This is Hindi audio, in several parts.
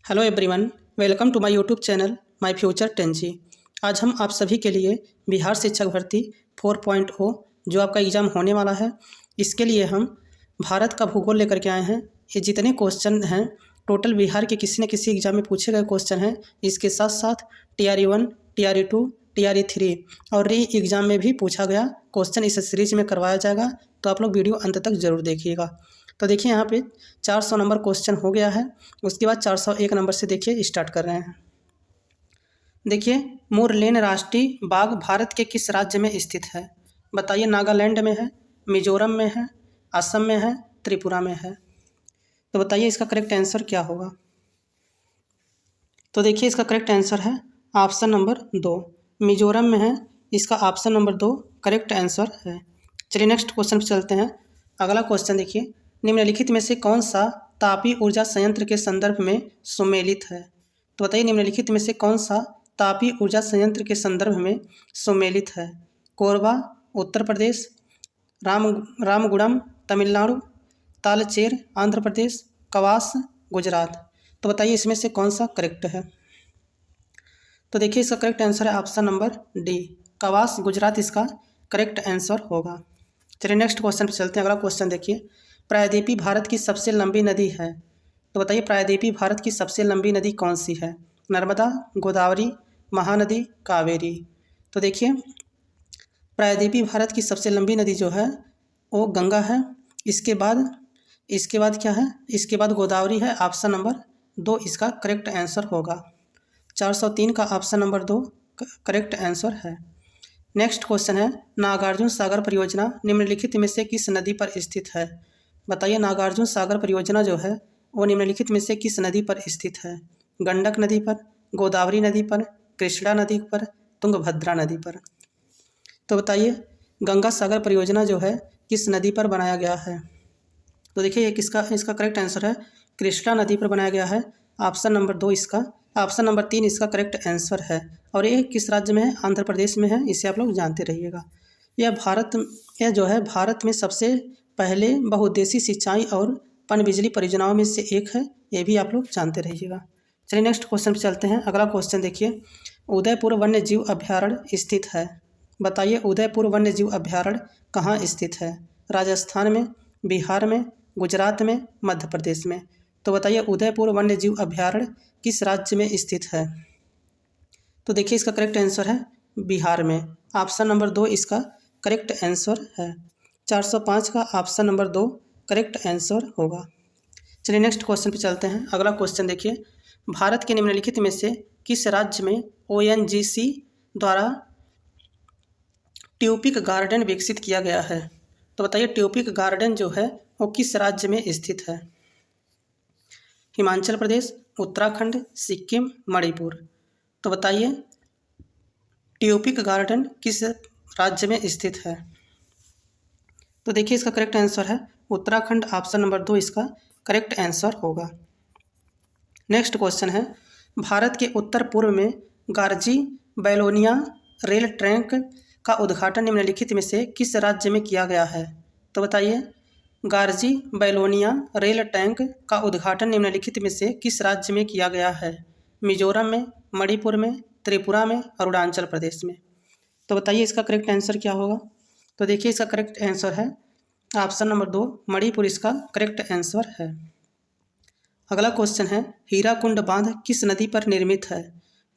Hello everyone, welcome to my YouTube channel my future 10G। आज हम आप सभी के लिए बिहार शिक्षक भर्ती 4.0 जो आपका एग्ज़ाम होने वाला है, इसके लिए हम भारत का भूगोल लेकर के आए हैं। ये जितने क्वेश्चन हैं टोटल बिहार के किसी न किसी एग्ज़ाम में पूछे गए क्वेश्चन हैं। इसके साथ साथ TRE 1, TRE 2, TRE 3 और री एग्ज़ाम में भी पूछा गया क्वेश्चन इस सीरीज में करवाया जाएगा, तो आप लोग वीडियो अंत तक ज़रूर देखिएगा। तो देखिए यहाँ पे 400 नंबर क्वेश्चन हो गया है। उसके बाद 401 नंबर से देखिए स्टार्ट कर रहे हैं। देखिए, मुरलेन राष्ट्रीय बाग भारत के किस राज्य में स्थित है? बताइए। नागालैंड में है, मिजोरम में है, असम में है, त्रिपुरा में है। तो बताइए इसका करेक्ट आंसर क्या होगा। तो देखिए इसका करेक्ट आंसर है ऑप्शन नंबर 2, मिजोरम में है। इसका ऑप्शन नंबर 2 करेक्ट आंसर है। चलिए नेक्स्ट क्वेश्चन पर चलते हैं। अगला क्वेश्चन देखिए, निम्नलिखित में से कौन सा तापीय ऊर्जा संयंत्र के संदर्भ में सुमेलित है? तो बताइए निम्नलिखित में से कौन सा तापीय ऊर्जा संयंत्र के संदर्भ में सुमेलित है? कोरबा उत्तर प्रदेश, रामगुड़म तमिलनाडु, तालचेर आंध्र प्रदेश, कवास गुजरात। तो बताइए इसमें से कौन सा करेक्ट है। तो देखिए इसका करेक्ट आंसर है option number D, Kawas Gujarat इसका करेक्ट आंसर होगा। चलिए नेक्स्ट क्वेश्चन पर चलते हैं। अगला क्वेश्चन देखिए, प्रायद्वीपीय भारत की सबसे लंबी नदी है। तो बताइए प्रायद्वीपीय भारत की सबसे लंबी नदी कौन सी है? नर्मदा, गोदावरी, महानदी, कावेरी। तो देखिए प्रायद्वीपीय भारत की सबसे लंबी नदी जो है वो गंगा है। इसके बाद क्या है? इसके बाद गोदावरी है। ऑप्शन नंबर 2 इसका करेक्ट आंसर होगा। 403 का ऑप्शन नंबर 2 करेक्ट आंसर है। नेक्स्ट क्वेश्चन है, नागार्जुन सागर परियोजना निम्नलिखित में से किस नदी पर स्थित है? बताइए नागार्जुन सागर परियोजना जो है वो निम्नलिखित में से किस नदी पर स्थित है? गंडक नदी पर, गोदावरी नदी पर, कृष्णा नदी पर, तुंगभद्रा नदी पर। तो बताइए गंगा सागर परियोजना जो है किस नदी पर बनाया गया है? तो देखिए ये इसका करेक्ट आंसर है कृष्णा नदी पर बनाया गया है। ऑप्शन नंबर 2 इसका, ऑप्शन नंबर 3 इसका करेक्ट आंसर है। और ये किस राज्य में है? आंध्र प्रदेश में है। इसे आप लोग जानते रहिएगा। यह जो है भारत में सबसे पहले बहुउद्देशीय सिंचाई और पनबिजली परियोजनाओं में से एक है। ये भी आप लोग जानते रहिएगा। चलिए नेक्स्ट क्वेश्चन पर चलते हैं। अगला क्वेश्चन देखिए, उदयपुर वन्य जीव अभ्यारण्य स्थित है। बताइए उदयपुर वन्य जीव अभ्यारण्य कहाँ स्थित है? राजस्थान में, बिहार में, गुजरात में, मध्य प्रदेश में। तो बताइए उदयपुर वन्य जीव अभ्यारण्य किस राज्य में स्थित है? तो देखिए इसका करेक्ट आंसर है बिहार में। ऑप्शन नंबर 2 इसका करेक्ट आंसर है। 405 का ऑप्शन नंबर 2 करेक्ट आंसर होगा। चलिए नेक्स्ट क्वेश्चन पे चलते हैं। अगला क्वेश्चन देखिए, भारत के निम्नलिखित में से किस राज्य में ONGC द्वारा ट्यूपिक गार्डन विकसित किया गया है? तो बताइए ट्यूपिक गार्डन जो है वो किस राज्य में स्थित है? हिमाचल प्रदेश, उत्तराखंड, सिक्किम, मणिपुर। तो बताइए ट्यूपिक गार्डन किस राज्य में स्थित है? तो देखिए इसका करेक्ट आंसर है उत्तराखंड। ऑप्शन नंबर 2 इसका करेक्ट आंसर होगा। नेक्स्ट क्वेश्चन है, भारत के उत्तर पूर्व में गार्जी बैलोनिया रेल ट्रैक का उद्घाटन निम्नलिखित में से किस राज्य में किया गया है? तो बताइए गार्जी बैलोनिया रेल टैंक का उद्घाटन निम्नलिखित में से किस राज्य में किया गया है? मिजोरम में, मणिपुर में, त्रिपुरा में, अरुणाचल प्रदेश में। तो बताइए इसका करेक्ट आंसर क्या होगा। तो देखिए इसका करेक्ट आंसर है ऑप्शन नंबर 2 मणिपुर इसका करेक्ट आंसर है। अगला क्वेश्चन है, हीराकुंड बांध किस नदी पर निर्मित है?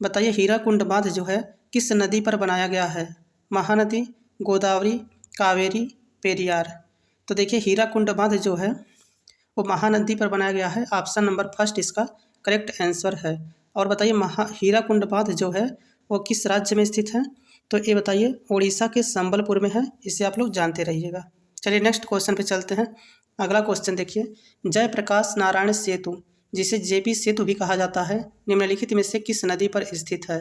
बताइए हीराकुंड बांध जो है किस नदी पर बनाया गया है? महानदी, गोदावरी, कावेरी, पेरियार। तो देखिए हीराकुंड बांध जो है वो महानदी पर बनाया गया है। ऑप्शन नंबर 1 इसका करेक्ट आंसर है। और बताइए हीराकुंड बांध जो है वो किस राज्य में स्थित है? तो ये बताइए उड़ीसा के संबलपुर में है। इसे आप लोग जानते रहिएगा। चलिए नेक्स्ट क्वेश्चन पे चलते हैं। अगला क्वेश्चन देखिए, जयप्रकाश नारायण सेतु जिसे JP सेतु भी कहा जाता है निम्नलिखित में से किस नदी पर स्थित है?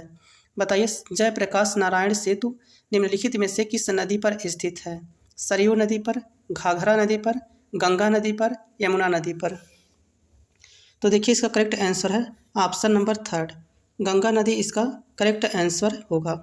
बताइए जयप्रकाश नारायण सेतु निम्नलिखित में से किस नदी पर स्थित है? सरयू नदी पर, घाघरा नदी पर, गंगा नदी पर, यमुना नदी पर। तो देखिए इसका करेक्ट आंसर है ऑप्शन नंबर 3 गंगा नदी इसका करेक्ट आंसर होगा।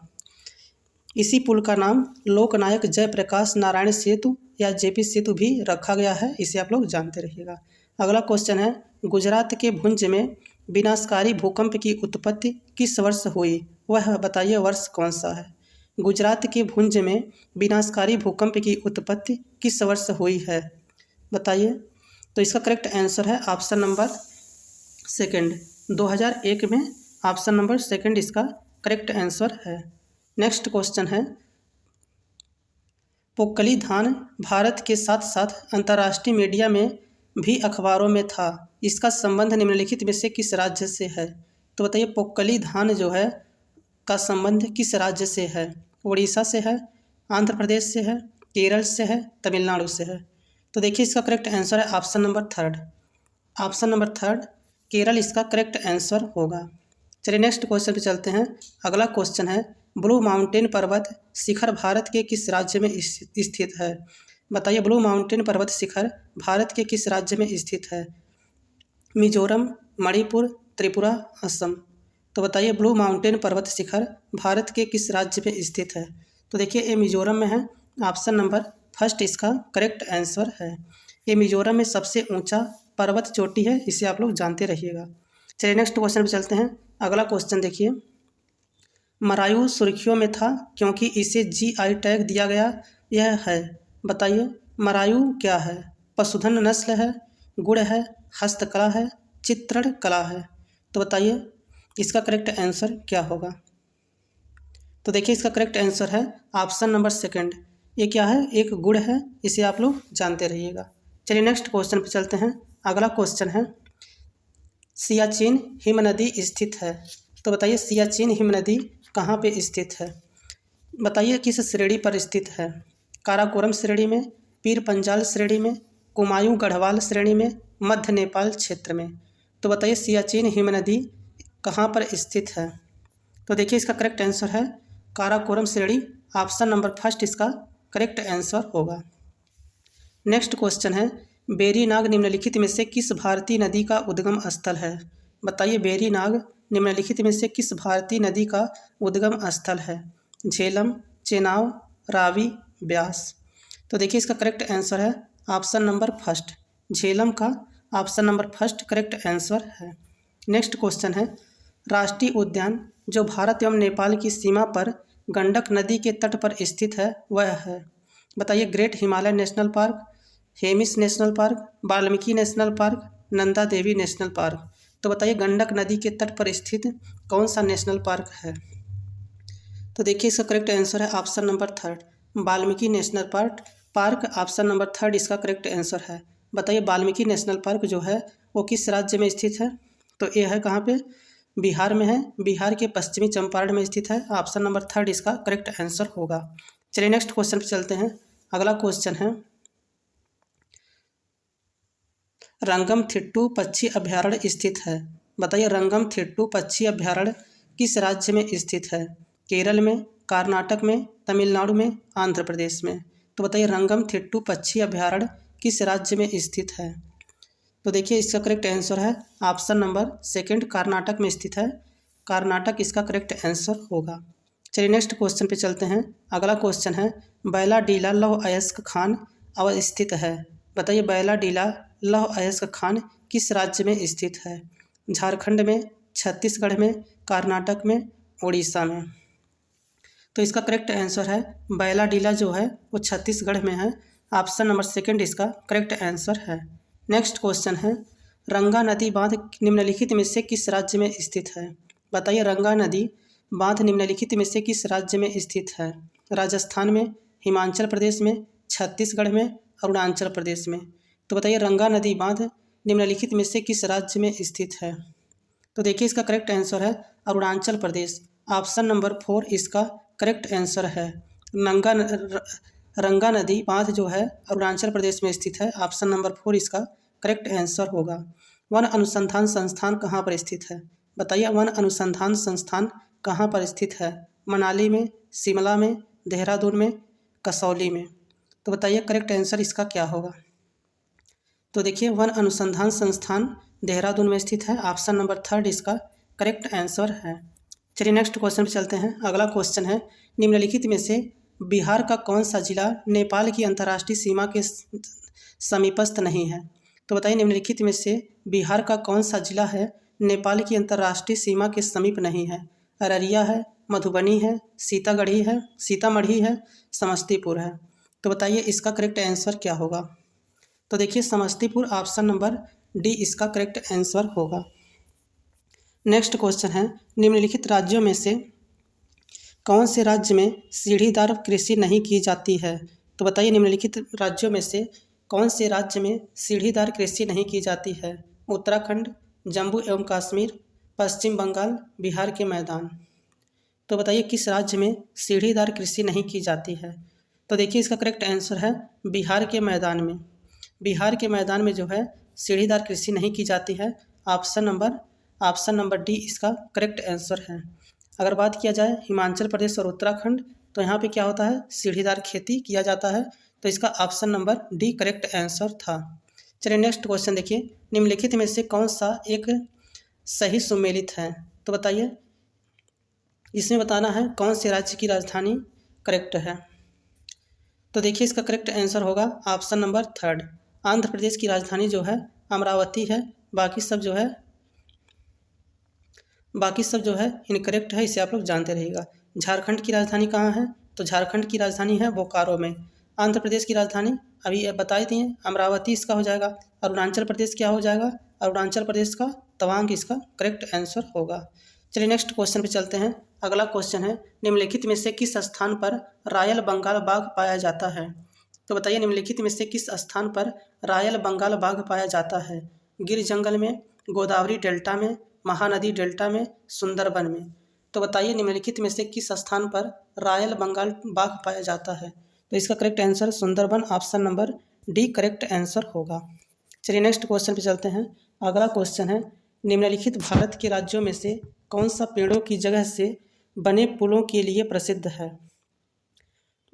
इसी पुल का नाम लोकनायक जयप्रकाश नारायण सेतु या JP सेतु भी रखा गया है। इसे आप लोग जानते रहिएगा। अगला क्वेश्चन है, गुजरात के भुज में विनाशकारी भूकंप की उत्पत्ति किस वर्ष हुई, वह बताइए वर्ष कौन सा है। गुजरात के भुज में विनाशकारी भूकंप की उत्पत्ति किस वर्ष हुई है, बताइए। तो इसका करेक्ट आंसर है ऑप्शन नंबर सेकंड, 2001 में। ऑप्शन नंबर सेकंड इसका करेक्ट आंसर है। नेक्स्ट क्वेश्चन है, पोक्कली धान भारत के साथ साथ अंतर्राष्ट्रीय मीडिया में भी अखबारों में था, इसका संबंध निम्नलिखित में से किस राज्य से है। तो बताइए पोक्कली धान जो है का संबंध किस राज्य से है। उड़ीसा से है, आंध्र प्रदेश से है, केरल से है, तमिलनाडु से है। तो देखिए इसका करेक्ट आंसर है option number third. Option number third Kerala इसका करेक्ट आंसर होगा। चलिए नेक्स्ट क्वेश्चन पे चलते हैं। अगला क्वेश्चन है, ब्लू माउंटेन पर्वत शिखर भारत के किस राज्य में स्थित है। बताइए ब्लू माउंटेन पर्वत शिखर भारत के किस राज्य में स्थित है। मिजोरम, मणिपुर, त्रिपुरा, असम। तो बताइए ब्लू माउंटेन पर्वत शिखर भारत के किस राज्य में स्थित है। तो देखिए ये मिजोरम में है। ऑप्शन नंबर फर्स्ट इसका करेक्ट आंसर है। ये मिजोरम में सबसे ऊंचा पर्वत चोटी है, इसे आप लोग जानते रहिएगा। चलिए नेक्स्ट क्वेश्चन पे चलते हैं। अगला क्वेश्चन देखिए, मरायू सुर्खियों में था क्योंकि इसे GI टैग दिया गया, यह है। बताइए मरायू क्या है। पशुधन नस्ल है, गुड़ है, हस्तकला है, चित्रण कला है। तो बताइए इसका करेक्ट आंसर क्या होगा। तो देखिए इसका करेक्ट आंसर है ऑप्शन नंबर सेकंड। ये क्या है, एक गुड़ है, इसे आप लोग जानते रहिएगा। चलिए नेक्स्ट क्वेश्चन पे चलते हैं। अगला क्वेश्चन है, सियाचिन हिमनदी स्थित है। तो बताइए सियाचिन हिमनदी कहाँ पे स्थित है। बताइए किस श्रेणी पर स्थित है। काराकोरम श्रेणी में, पीर पंजाल श्रेणी में, कुमायूं गढ़वाल श्रेणी में, मध्य नेपाल क्षेत्र में। तो बताइए सियाचिन हिमनदी कहाँ पर स्थित है। तो देखिए इसका करेक्ट आंसर है काराकोरम श्रेणी। ऑप्शन नंबर फर्स्ट इसका करेक्ट आंसर होगा। नेक्स्ट क्वेश्चन है, बेरीनाग निम्नलिखित में से किस भारतीय नदी का उद्गम स्थल है। बताइए बेरीनाग निम्नलिखित में से किस भारतीय नदी का उद्गम स्थल है। झेलम, चेनाब, रावी, ब्यास। तो देखिए इसका करेक्ट आंसर है ऑप्शन नंबर फर्स्ट, झेलम का option number first correct answer है। नेक्स्ट क्वेश्चन है, राष्ट्रीय उद्यान जो भारत एवं नेपाल की सीमा पर गंडक नदी के तट पर स्थित है वह है। बताइए great Himalaya national park, Hemis national park, Valmiki national park, Nanda Devi national park. तो बताइए गंडक नदी के तट पर स्थित कौन सा नेशनल पार्क है। तो देखिए इसका करेक्ट आंसर है option number third, Valmiki national park option number third इसका करेक्ट आंसर है। बताइए वाल्मीकि नेशनल पार्क जो है वो किस राज्य में स्थित है। तो ये है कहाँ पे, बिहार में है। बिहार के पश्चिमी चंपारण में स्थित है। ऑप्शन नंबर थर्ड इसका करेक्ट आंसर होगा। चलिए नेक्स्ट क्वेश्चन पे चलते हैं। अगला क्वेश्चन है, रंगमथिट्टू पक्षी अभयारण्य स्थित है। बताइए रंगमथिट्टू पक्षी अभयारण्य किस राज्य में स्थित है। केरल में, कर्नाटक में, तमिलनाडु में, आंध्र प्रदेश में। तो बताइए रंगमथिट्टू पक्षी अभयारण्य किस राज्य में स्थित है। तो देखिए इसका करेक्ट आंसर है ऑप्शन नंबर सेकंड, कर्नाटक में स्थित है। कर्नाटक इसका करेक्ट आंसर होगा। चलिए नेक्स्ट क्वेश्चन पे चलते हैं। अगला क्वेश्चन है, बैलाडीला लौह अयस्क खान अवस्थित है। बताइए बैलाडीला लौह अयस्क खान किस राज्य में स्थित है। झारखंड में, छत्तीसगढ़ में, कर्नाटक में, उड़ीसा में। तो इसका करेक्ट आंसर है बैलाडीला जो है वो छत्तीसगढ़ में है। ऑप्शन नंबर सेकंड इसका करेक्ट आंसर है। नेक्स्ट क्वेश्चन है, रंगा नदी बांध निम्नलिखित में से किस राज्य में स्थित है। बताइए रंगा नदी बांध निम्नलिखित में से किस राज्य में स्थित है। राजस्थान में, हिमाचल प्रदेश में, छत्तीसगढ़ में, अरुणाचल प्रदेश में। तो बताइए रंगा नदी बांध निम्नलिखित में से किस राज्य में स्थित है। तो देखिए इसका करेक्ट आंसर है अरुणाचल प्रदेश। ऑप्शन नंबर 4 इसका करेक्ट आंसर है। रंगा नदी बांध जो है अरुणाचल प्रदेश में स्थित है। ऑप्शन नंबर 4 इसका करेक्ट आंसर होगा। वन अनुसंधान संस्थान कहाँ पर स्थित है। बताइए वन अनुसंधान संस्थान कहाँ पर स्थित है। मनाली में, शिमला में, देहरादून में, कसौली में। तो बताइए करेक्ट आंसर इसका क्या होगा। तो देखिए वन अनुसंधान संस्थान देहरादून में स्थित है। ऑप्शन नंबर थर्ड इसका करेक्ट आंसर है। चलिए नेक्स्ट क्वेश्चन पे चलते हैं। अगला क्वेश्चन है, निम्नलिखित में से बिहार का कौन सा जिला नेपाल की अंतर्राष्ट्रीय सीमा के समीपस्थ नहीं है। तो बताइए निम्नलिखित में से बिहार का कौन सा जिला है नेपाल की अंतर्राष्ट्रीय सीमा के समीप नहीं है? अररिया है, मधुबनी है, सीतामढ़ी है, समस्तीपुर है। तो बताइए इसका करेक्ट आंसर क्या होगा? तो देखिए समस्तीपुर, ऑप्शन नंबर डी इसका करेक्ट आंसर होगा। नेक्स्ट क्वेश्चन है, निम्नलिखित राज्यों में से कौन से राज्य में सीढ़ीदार कृषि नहीं की जाती है? तो बताइए निम्नलिखित राज्यों में से कौन से राज्य में सीढ़ीदार कृषि नहीं की जाती है? उत्तराखंड, जम्मू एवं कश्मीर, पश्चिम बंगाल, बिहार के मैदान। तो बताइए किस राज्य में सीढ़ीदार कृषि नहीं की जाती है? तो देखिए इसका करेक्ट आंसर है बिहार के मैदान में। बिहार के मैदान में जो है सीढ़ीदार कृषि नहीं की जाती है। ऑप्शन नंबर डी इसका करेक्ट आंसर है। अगर बात किया जाए हिमाचल प्रदेश और उत्तराखंड, तो यहाँ पे क्या होता है, सीढ़ीदार खेती किया जाता है। तो इसका option number D correct answer था। चलिए नेक्स्ट क्वेश्चन देखिए, निम्नलिखित में से कौन सा एक सही सुमेलित है? तो बताइए इसमें बताना है कौन से राज्य की राजधानी करेक्ट है। तो देखिए इसका करेक्ट आंसर होगा option number third. Andhra Pradesh की राजधानी जो है अमरावती है। बाकी सब जो है इनकरेक्ट है, इसे आप लोग जानते रहिएगा। झारखंड की राजधानी कहाँ है? तो झारखंड की राजधानी है बोकारो में। आंध्र प्रदेश की राजधानी अभी बता दिए अमरावती इसका हो जाएगा। अरुणाचल प्रदेश क्या हो जाएगा? अरुणाचल प्रदेश का तवांग इसका करेक्ट आंसर होगा। चलिए नेक्स्ट क्वेश्चन पे चलते हैं। अगला क्वेश्चन है, निम्नलिखित में से किस स्थान पर रॉयल बंगाल बाघ पाया जाता है? तो बताइए निम्नलिखित में से किस स्थान पर रॉयल बंगाल बाघ पाया जाता है? गिर जंगल में, गोदावरी डेल्टा में, महानदी डेल्टा में, सुंदरबन में। तो बताइए निम्नलिखित में से किस स्थान पर रॉयल बंगाल बाघ पाया जाता है? तो इसका correct answer Sundarban, option number D correct answer होगा। चलिए नेक्स्ट क्वेश्चन पे चलते हैं। अगला क्वेश्चन है, निम्नलिखित भारत के राज्यों में से कौन सा पेड़ों की जगह से बने पुलों के लिए प्रसिद्ध है?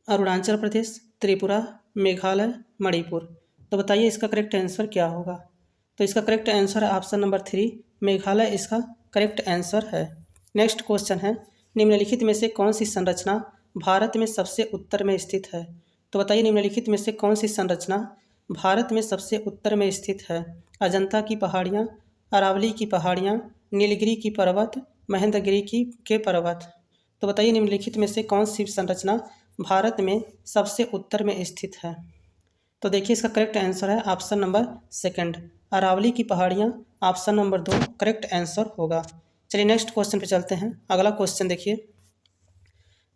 अरुणाचल प्रदेश, त्रिपुरा, मेघालय, मणिपुर। तो बताइए इसका करेक्ट आंसर क्या होगा? तो इसका करेक्ट आंसर है ऑप्शन नंबर थ्री, मेघालय इसका करेक्ट आंसर है। नेक्स्ट क्वेश्चन है, निम्नलिखित में से कौन सी संरचना भारत में सबसे उत्तर में स्थित है? तो बताइए निम्नलिखित में से कौन सी संरचना भारत में सबसे उत्तर में स्थित है? अजंता की पहाड़ियाँ, अरावली की पहाड़ियाँ, नीलगिरी की पर्वत, महेंद्रगिरी के पर्वत। तो बताइए निम्नलिखित में से कौन सी संरचना भारत में सबसे उत्तर में स्थित है? तो देखिए इसका करेक्ट आंसर है ऑप्शन नंबर सेकंड, अरावली की पहाड़ियाँ, ऑप्शन नंबर 2 करेक्ट आंसर होगा। चलिए नेक्स्ट क्वेश्चन पे चलते हैं। अगला क्वेश्चन देखिए,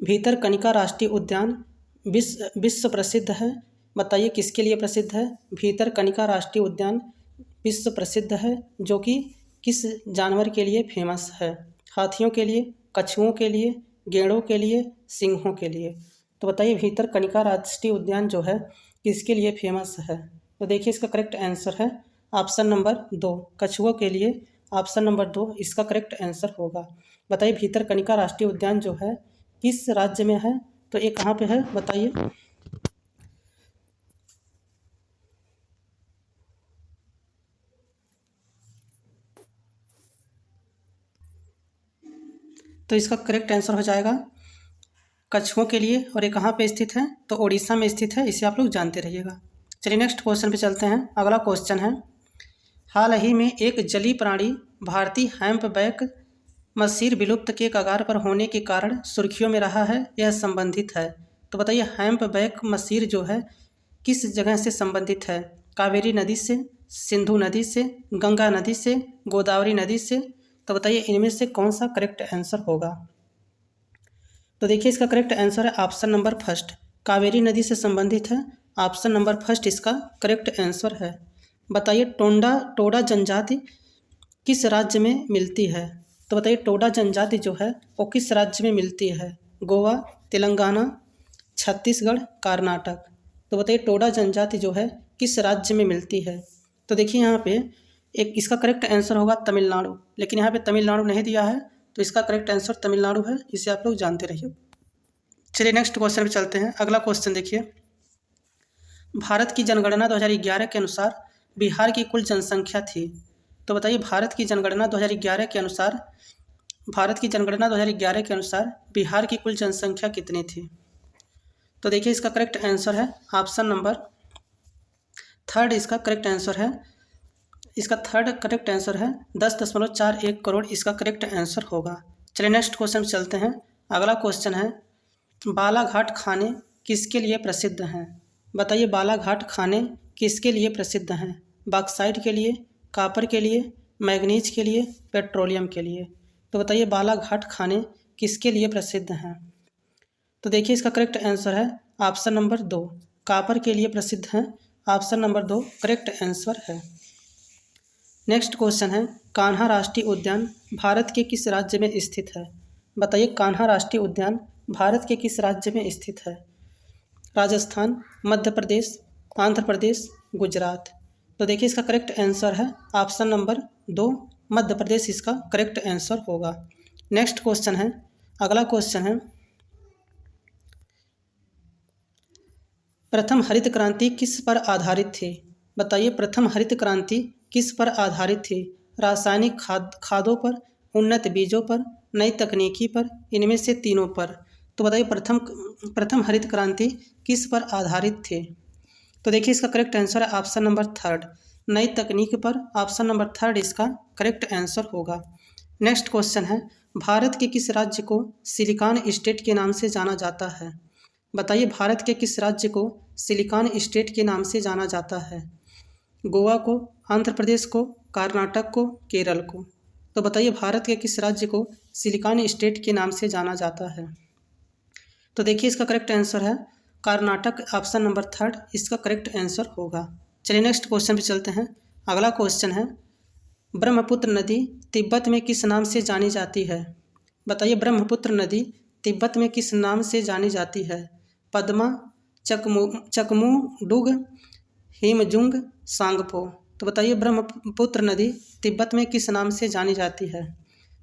भीतरकनिका राष्ट्रीय उद्यान विश्व प्रसिद्ध है। बताइए किसके लिए प्रसिद्ध है? भीतरकनिका राष्ट्रीय उद्यान विश्व प्रसिद्ध है, जो कि किस जानवर के लिए फेमस है? हाथियों के लिए, कछुओं के लिए, गेंडों के लिए, सिंहों के लिए। तो बताइए भीतरकनिका राष्ट्रीय उद्यान जो है किसके लिए फेमस है? तो देखिए इसका करेक्ट आंसर है ऑप्शन नंबर 2, कछुओं के लिए, ऑप्शन नंबर 2 इसका करेक्ट आंसर होगा। बताइए भीतरकनिका राष्ट्रीय उद्यान जो है किस राज्य में है? तो ये कहाँ पे है बताइए? तो इसका करेक्ट आंसर हो जाएगा कछुओं के लिए, और ये कहाँ पे स्थित है? तो ओडिशा में स्थित है, इसे आप लोग जानते रहिएगा। चलिए नेक्स्ट क्वेश्चन पे चलते हैं। अगला क्वेश्चन है, हाल ही में एक जलीय प्राणी भारतीय हैम्पबैक मछली विलुप्त के कगार पर होने के कारण सुर्खियों में रहा है, यह संबंधित है। तो बताइए हैम्पबैक मछली जो है किस जगह से संबंधित है? कावेरी नदी से, सिंधु नदी से, गंगा नदी से, गोदावरी नदी से। तो बताइए इनमें से कौन सा करेक्ट आंसर होगा? तो देखिए इसका करेक्ट आंसर है ऑप्शन नंबर फर्स्ट, कावेरी नदी से संबंधित है। ऑप्शन नंबर फर्स्ट इसका करेक्ट आंसर है। बताइए टोडा जनजाति किस राज्य में मिलती है? तो बताइए टोडा जनजाति जो है वो किस राज्य में मिलती है? गोवा, तेलंगाना, छत्तीसगढ़, कर्नाटक। तो बताइए टोडा जनजाति जो है किस राज्य में मिलती है? तो देखिए यहाँ पे एक इसका करेक्ट आंसर होगा तमिलनाडु, लेकिन यहाँ पे तमिलनाडु नहीं दिया है, तो इसका करेक्ट आंसर तमिलनाडु है, इसे आप लोग जानते रहिए। चलिए नेक्स्ट क्वेश्चन पे चलते हैं। अगला क्वेश्चन देखिए, भारत की जनगणना 2011 के अनुसार बिहार की कुल जनसंख्या थी। तो बताइए भारत की जनगणना 2011 के अनुसार बिहार की कुल जनसंख्या कितनी थी? तो देखिए इसका करेक्ट आंसर है ऑप्शन नंबर थर्ड, इसका करेक्ट आंसर है इसका थर्ड करेक्ट आंसर है 10.41 करोड़, इसका करेक्ट आंसर होगा। चलिए नेक्स्ट क्वेश्चन पे चलते हैं। अगला क्वेश्चन है बालाघाट खाने किसके लिए प्रसिद्ध हैं? बताइए बालाघाट खाने किसके लिए प्रसिद्ध हैं? बॉक्साइट के लिए, कॉपर के लिए, मैग्नीज के लिए, पेट्रोलियम के लिए। तो बताइए बालाघाट खाने किसके लिए प्रसिद्ध हैं? तो देखिए इसका करेक्ट आंसर है ऑप्शन नंबर 2, कॉपर के लिए प्रसिद्ध हैं। ऑप्शन नंबर 2 करेक्ट आंसर है। नेक्स्ट क्वेश्चन है कान्हा राष्ट्रीय उद्यान भारत के किस राज्य में स्थित है? बताइए कान्हा राष्ट्रीय उद्यान भारत के किस राज्य में स्थित है? राजस्थान, मध्य प्रदेश, आंध्र प्रदेश, गुजरात। तो देखिए इसका करेक्ट आंसर है ऑप्शन नंबर 2, मध्य प्रदेश इसका करेक्ट आंसर होगा। नेक्स्ट क्वेश्चन है, अगला क्वेश्चन है प्रथम हरित क्रांति किस पर आधारित थी? बताइए प्रथम हरित क्रांति किस पर आधारित थी? रासायनिक खादों पर, उन्नत बीजों पर, नई तकनीकी पर, इनमें से तीनों पर। तो बताइए प्रथम हरित क्रांति किस पर आधारित थी? तो देखिए इसका करेक्ट आंसर है ऑप्शन नंबर 3, नई तकनीक पर। ऑप्शन नंबर 3 इसका करेक्ट आंसर होगा। नेक्स्ट क्वेश्चन है भारत के किस राज्य को सिलिकॉन स्टेट के नाम से जाना जाता है? बताइए भारत के किस राज्य को सिलिकॉन स्टेट के नाम से जाना जाता है? गोवा को, आंध्र प्रदेश को, कर्नाटक को, केरल को। तो बताइए भारत के किस राज्य को सिलिकॉन स्टेट के नाम से जाना जाता है? तो देखिए इसका करेक्ट आंसर है कर्नाटक। ऑप्शन नंबर 3 इसका करेक्ट आंसर होगा। चलिए नेक्स्ट क्वेश्चन पे चलते हैं। अगला क्वेश्चन है ब्रह्मपुत्र नदी तिब्बत में किस नाम से जानी जाती है? बताइए ब्रह्मपुत्र नदी तिब्बत में किस नाम से जानी जाती है? पद्मा, चकमुडुग, हिमजुंग, सांगपो। तो बताइए ब्रह्मपुत्र नदी तिब्बत में किस नाम से जानी जाती है?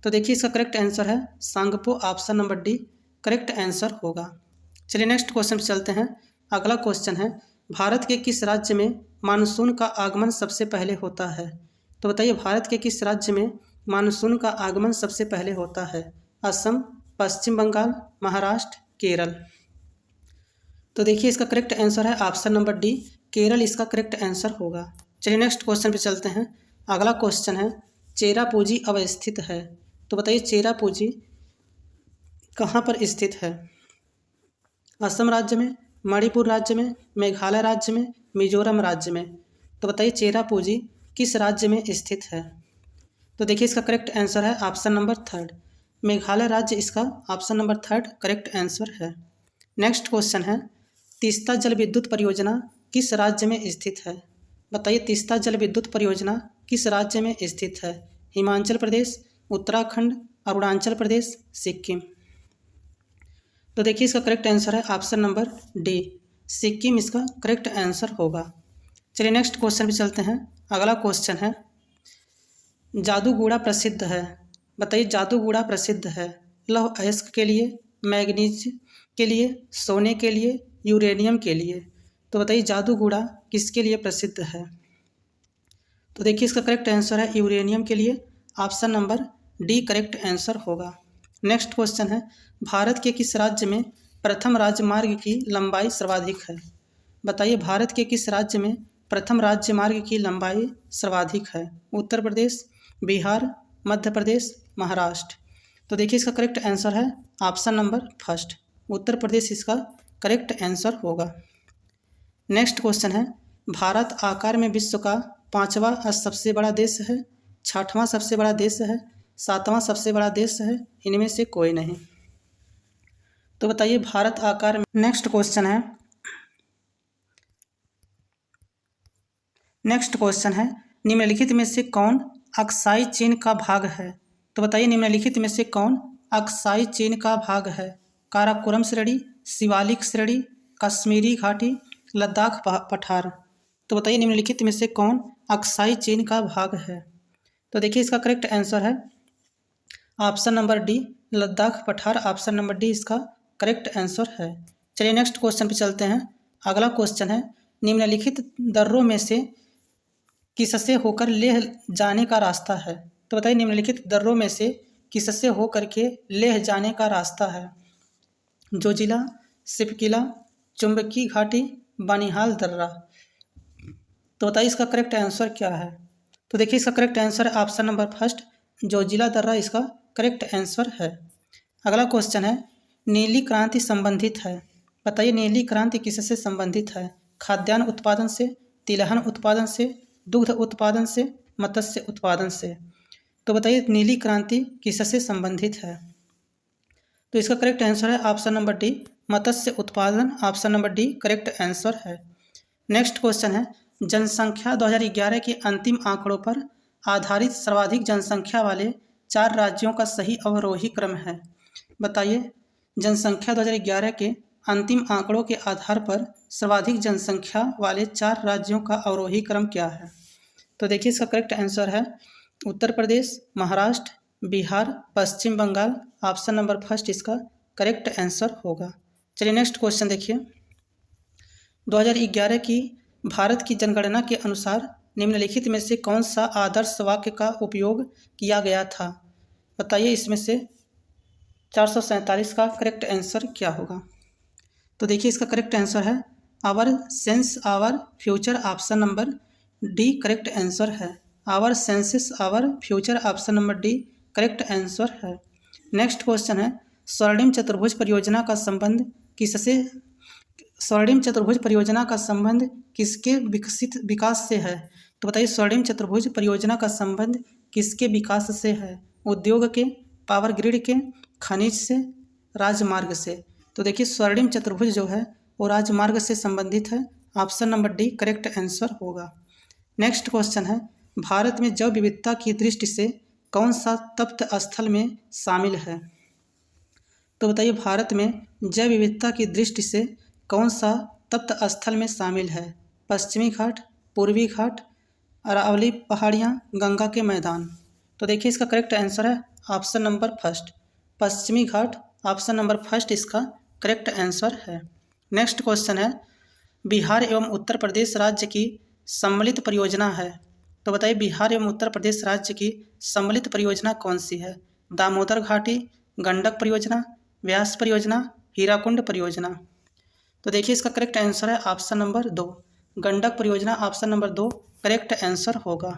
तो देखिए इसका करेक्ट आंसर है Tsangpo. Option number D correct answer होगा। चलिए नेक्स्ट क्वेश्चन पे चलते हैं। अगला क्वेश्चन है भारत के किस राज्य में मानसून का आगमन सबसे पहले होता है? तो बताइए भारत के किस राज्य में मानसून का आगमन सबसे पहले होता है? असम, पश्चिम बंगाल, महाराष्ट्र, केरल। तो देखिए इसका करेक्ट आंसर है ऑप्शन नंबर डी, केरल इसका करेक्ट आंसर होगा। चलिए नेक्स्ट क्वेश्चन पे चलते हैं। अगला क्वेश्चन है चेरापूंजी अवस्थित है। तो बताइए चेरापूंजी कहाँ पर स्थित है? असम राज्य में, मणिपुर राज्य में, मेघालय राज्य में, मिजोरम राज्य में। तो बताइए चेरापूंजी किस राज्य में स्थित है? तो देखिए इसका करेक्ट आंसर है ऑप्शन नंबर 3, मेघालय राज्य इसका ऑप्शन नंबर 3 करेक्ट आंसर है। नेक्स्ट क्वेश्चन है तीस्ता जल विद्युत परियोजना किस राज्य में स्थित है? बताइए तीस्ता जल विद्युत परियोजना किस राज्य में स्थित है? हिमाचल प्रदेश, उत्तराखंड, अरुणाचल प्रदेश, सिक्किम। तो देखिए इसका करेक्ट आंसर है ऑप्शन नंबर डी, सिक्किम इसका करेक्ट आंसर होगा। चलिए नेक्स्ट क्वेश्चन पे चलते हैं। अगला क्वेश्चन है जादूगोड़ा प्रसिद्ध है। बताइए जादूगोड़ा प्रसिद्ध है लौह अयस्क के लिए, मैग्नीज के लिए, सोने के लिए, यूरेनियम के लिए। तो बताइए जादूगोड़ा किसके लिए प्रसिद्ध है? तो देखिए इसका करेक्ट आंसर है यूरेनियम के लिए। Option number D correct answer होगा। नेक्स्ट क्वेश्चन है भारत के किस राज्य में प्रथम राजमार्ग की लंबाई सर्वाधिक है? बताइए भारत के किस राज्य में प्रथम राजमार्ग की लंबाई सर्वाधिक है? उत्तर प्रदेश, बिहार, मध्य प्रदेश, महाराष्ट्र। तो देखिए इसका करेक्ट आंसर है ऑप्शन नंबर 1, उत्तर प्रदेश इसका करेक्ट आंसर होगा। नेक्स्ट क्वेश्चन है भारत आकार में विश्व का 5वां सबसे बड़ा देश है, 6वां सबसे बड़ा देश है, 7वां सबसे बड़ा देश है, इनमें से कोई नहीं। तो बताइए भारत आकार में। नेक्स्ट क्वेश्चन है निम्नलिखित में से कौन अक्साई चीन का भाग है? तो बताइए निम्नलिखित में से कौन अक्साई चीन का भाग है? काराकोरम श्रेणी, शिवालिक श्रेणी, कश्मीरी घाटी, लद्दाख पठार। तो बताइए निम्नलिखित में से कौन अक्साई चीन का भाग है? तो देखिए इसका करेक्ट आंसर है ऑप्शन नंबर डी, लद्दाख पठार। ऑप्शन नंबर डी इसका करेक्ट आंसर है। चलिए नेक्स्ट क्वेश्चन पे चलते हैं। अगला क्वेश्चन है निम्नलिखित दर्रों में से किससे होकर लेह जाने का रास्ता है? तो बताइए निम्नलिखित दर्रों में से किससे होकर के लेह जाने का रास्ता है? जोजिला, सिपकिला, चुंबकी घाटी, बनिहाल दर्रा। तो बताइए इसका करेक्ट आंसर क्या है? तो देखिए इसका करेक्ट आंसर है ऑप्शन नंबर फर्स्ट, जोजिला दर्रा इसका करेक्ट आंसर है। अगला क्वेश्चन है, नीली क्रांति संबंधित है। बताइए नीली क्रांति किससे संबंधित है? खाद्यान्न उत्पादन से, तिलहन उत्पादन से, दुग्ध उत्पादन से, मत्स्य उत्पादन से। तो बताइए नीली क्रांति किससे संबंधित है? तो इसका करेक्ट आंसर है ऑप्शन नंबर डी, मत्स्य उत्पादन। Option number D correct answer है। नेक्स्ट क्वेश्चन है, जनसंख्या 2011 के अंतिम आंकड़ों पर आधारित सर्वाधिक जनसंख्या वाले 4 राज्यों का सही अवरोही क्रम है। बताइए जनसंख्या 2011 के अंतिम आंकड़ों के आधार पर सर्वाधिक जनसंख्या वाले 4 राज्यों का अवरोही क्रम क्या है? तो देखिए इसका करेक्ट आंसर है उत्तर प्रदेश, महाराष्ट्र, बिहार, पश्चिम बंगाल। ऑप्शन नंबर फर्स्ट इसका करेक्ट आंसर होगा। चलिए नेक्स्ट क्वेश्चन देखिए, 2011 की भारत की जनगणना के अनुसार निम्नलिखित में से कौन सा आदर्श वाक्य का उपयोग किया गया था? बताइए इसमें से 447 का करेक्ट आंसर क्या होगा? तो देखिए इसका करेक्ट आंसर है our sense our future. Option number D correct answer है। Our senses our future. Option number D correct answer है। नेक्स्ट क्वेश्चन है, स्वर्णिम चतुर्भुज परियोजना का संबंध किससे स्वर्णिम चतुर्भुज परियोजना का संबंध किसके विकास से है? तो बताइए स्वर्णिम चतुर्भुज परियोजना का संबंध किसके विकास से है? उद्योग के, पावर ग्रिड के, खनिज से, राजमार्ग से। तो देखिए स्वर्णिम चतुर्भुज जो है वो राजमार्ग से संबंधित है। Option number D correct answer होगा। नेक्स्ट क्वेश्चन है, भारत में जैव विविधता की दृष्टि से कौन सा तप्त स्थल में शामिल है? तो बताइए भारत में जैव विविधता की दृष्टि से कौन सा तप्त स्थल में शामिल है? पश्चिमी घाट, पूर्वी घाट, अरावली पहाड़ियाँ, गंगा के मैदान। तो देखिए इसका करेक्ट आंसर है ऑप्शन नंबर फर्स्ट, पश्चिमी घाट। ऑप्शन नंबर फर्स्ट इसका करेक्ट आंसर है। नेक्स्ट क्वेश्चन है, बिहार एवं उत्तर प्रदेश राज्य की सम्मिलित परियोजना है। तो बताइए बिहार एवं उत्तर प्रदेश राज्य की सम्मिलित परियोजना कौन सी है? दामोदर घाटी, गंडक परियोजना, व्यास परियोजना, हीराकुंड परियोजना। तो देखिए इसका करेक्ट आंसर है ऑप्शन नंबर 2, गंडक परियोजना। ऑप्शन नंबर 2 करेक्ट आंसर होगा।